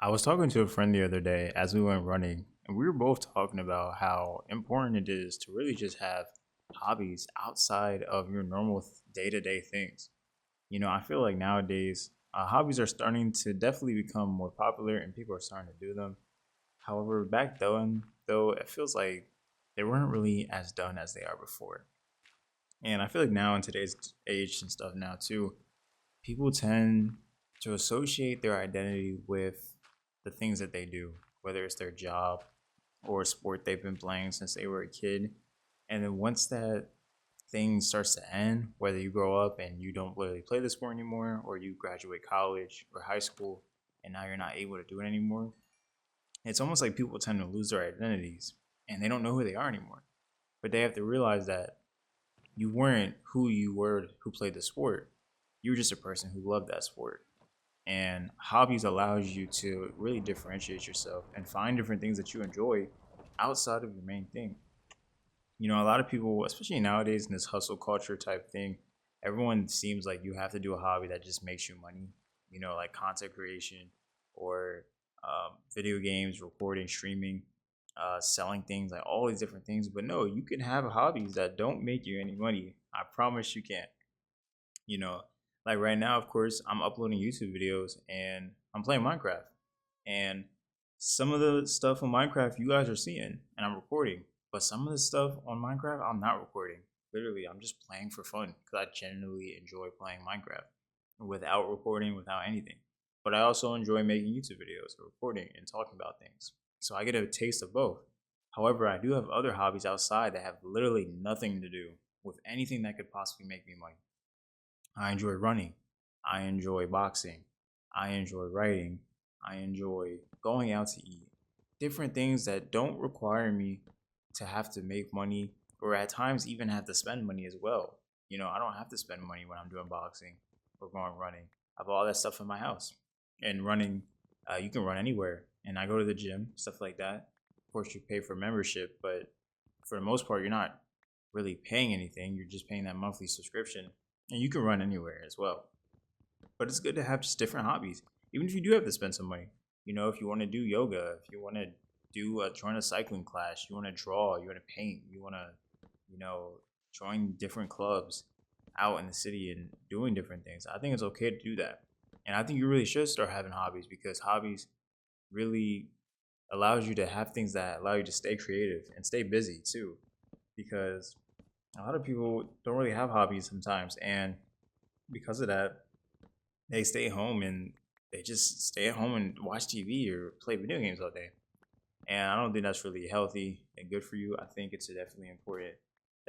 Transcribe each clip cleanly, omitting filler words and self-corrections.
I was talking to a friend the other day as we went running, and we were both talking about how important it is to really just have hobbies outside of your normal day to day things. I feel like nowadays hobbies are starting to definitely become more popular and people are starting to do them. However, back then, though, it feels like they weren't really as done as they are before. And I feel like now in today's age and stuff now too, people tend to associate their identity with the things that they do, whether it's their job or a sport they've been playing since they were a kid. And then once that thing starts to end, whether you grow up and you don't really play the sport anymore, or you graduate college or high school and now you're not able to do it anymore, it's almost like people tend to lose their identities and they don't know who they are anymore. But they have to realize that you weren't who you were who played the sport. You were just a person who loved that sport. And hobbies allows you to really differentiate yourself and find different things that you enjoy outside of your main thing. A lot of people, especially nowadays in this hustle culture type thing, everyone seems like you have to do a hobby that just makes you money. Like content creation or video games, recording, streaming, selling things, like all these different things. But no, you can have hobbies that don't make you any money. I promise you can. You know, like right now, of course, I'm uploading YouTube videos and I'm playing Minecraft. And some of the stuff on Minecraft you guys are seeing and I'm recording, but some of the stuff on Minecraft I'm not recording. Literally, I'm just playing for fun because I genuinely enjoy playing Minecraft without recording, without anything. But I also enjoy making YouTube videos, recording, and talking about things. So I get a taste of both. However, I do have other hobbies outside that have literally nothing to do with anything that could possibly make me money. I enjoy running. I enjoy boxing. I enjoy writing. I enjoy going out to eat. Different things that don't require me to have to make money or at times even have to spend money as well. I don't have to spend money when I'm doing boxing or going running. I have all that stuff in my house. And running, you can run anywhere. And I go to the gym, stuff like that. Of course, you pay for membership, but for the most part, you're not really paying anything. You're just paying that monthly subscription and you can run anywhere as well. But it's good to have just different hobbies, even if you do have to spend some money. If you want to do yoga, if you want to join a cycling class, you want to draw, you want to paint, you want to, you know, join different clubs out in the city and doing different things. I think it's okay to do that, and I think you really should start having hobbies because hobbies really allows you to have things that allow you to stay creative and stay busy too. Because a lot of people don't really have hobbies sometimes, and because of that, they stay home and they just stay at home and watch TV or play video games all day. And I don't think that's really healthy and good for you. I think it's definitely important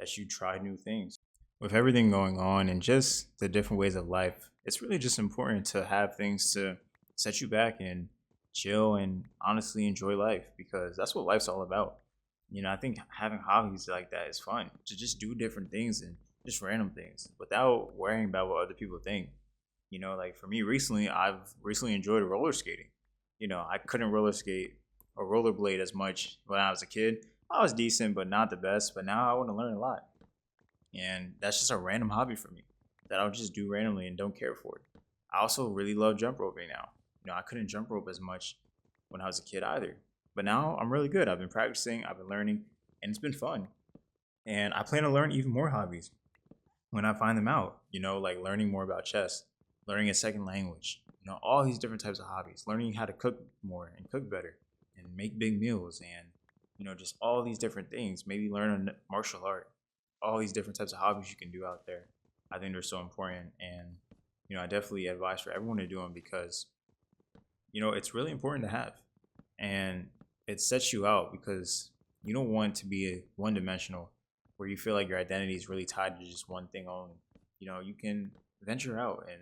that you try new things. With everything going on and just the different ways of life, it's really just important to have things to set you back and chill and honestly enjoy life because that's what life's all about. I think having hobbies like that is fun to just do different things and just random things without worrying about what other people think. Like for me recently, I've recently enjoyed roller skating. I couldn't roller skate or rollerblade as much when I was a kid. I was decent, but not the best. But now I want to learn a lot. And that's just a random hobby for me that I'll just do randomly and don't care for it. I also really love jump roping now. I couldn't jump rope as much when I was a kid either. But now I'm really good. I've been practicing, I've been learning, and it's been fun. And I plan to learn even more hobbies when I find them out, like learning more about chess, learning a second language, all these different types of hobbies, learning how to cook more and cook better and make big meals and, just all these different things. Maybe learn a martial art, all these different types of hobbies you can do out there. I think they're so important. And, I definitely advise for everyone to do them because, it's really important to have. And it sets you out because you don't want to be one dimensional where you feel like your identity is really tied to just one thing only. You can venture out and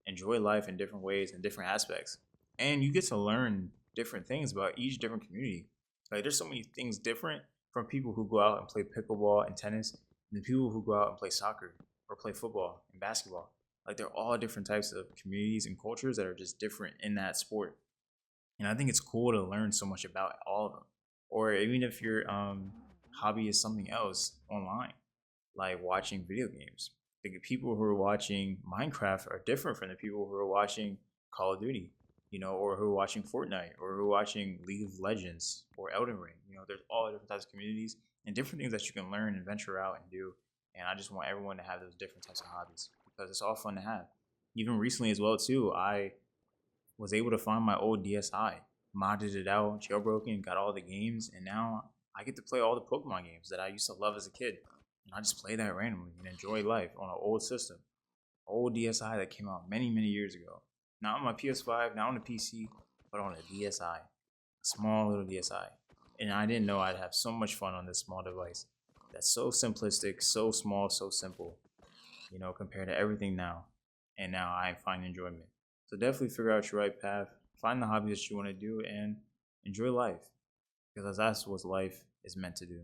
enjoy life in different ways and different aspects. And you get to learn different things about each different community. Like there's so many things different from people who go out and play pickleball and tennis and the people who go out and play soccer or play football and basketball. Like they're all different types of communities and cultures that are just different in that sport. And I think it's cool to learn so much about all of them. Or even if your hobby is something else online, like watching video games. The people who are watching Minecraft are different from the people who are watching Call of Duty. or who are watching Fortnite, or who are watching League of Legends or Elden Ring. There's all different types of communities and different things that you can learn and venture out and do. And I just want everyone to have those different types of hobbies because it's all fun to have. Even recently as well too, I was able to find my old DSi, modded it out, jailbroken, got all the games, and now I get to play all the Pokemon games that I used to love as a kid. And I just play that randomly and enjoy life on an old system, old DSi that came out many, many years ago. Not on my PS5, not on a PC, but on a DSi, a small little DSi. And I didn't know I'd have so much fun on this small device. That's so simplistic, so small, so simple, compared to everything now. And now I find enjoyment. So definitely figure out your right path, find the hobby that you want to do, and enjoy life because that's what life is meant to do.